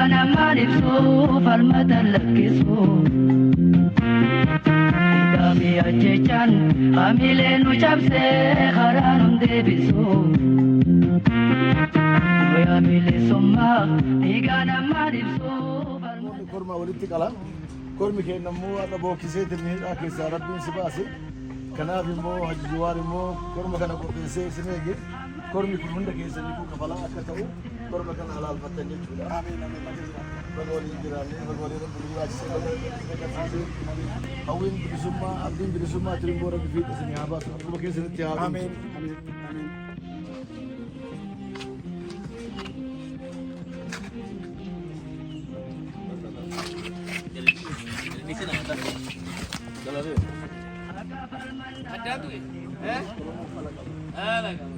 Igana maripso falmata lakkisu Idami ajechan amile nu chapse kharanun debisu Noyamile somma igana maripso korma walitti qala kormi keenya immoo akka bookisee tirniidhaa keessaa rabbiin si baase kanaaf immoo hajjuwaar immoo korma kana qopheessee isin eege kormi kun hunda keessanii kun kafalaa akka ta'u korma kana halaalfattan jechuudha. Amiin amiin. Baga waliin jiraannee baga waliin rabbiin jiraachisee hawwiin bilisummaa abdiin bilisummaa tiriin boora bifiidha isin haa baasu akkuma keessanitti haa amiin amiin amiin. Ada tu eh? Alah kamu.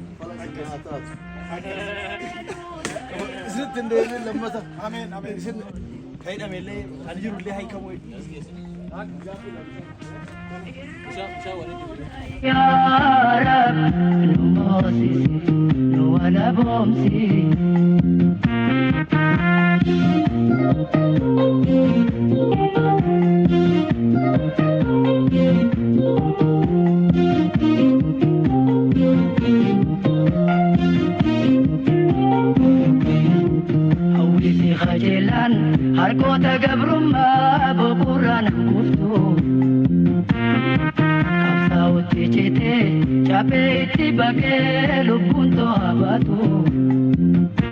Isin tindee lammata. Amin amin. Isin Kaida mele anjiru le hai kamu. Ya Rab numasi nu wala bomsi خجلان harkoota gabrummaa boqorraan guutu qabsaa'utti citee caphee itti baqee lubbuun to'abatu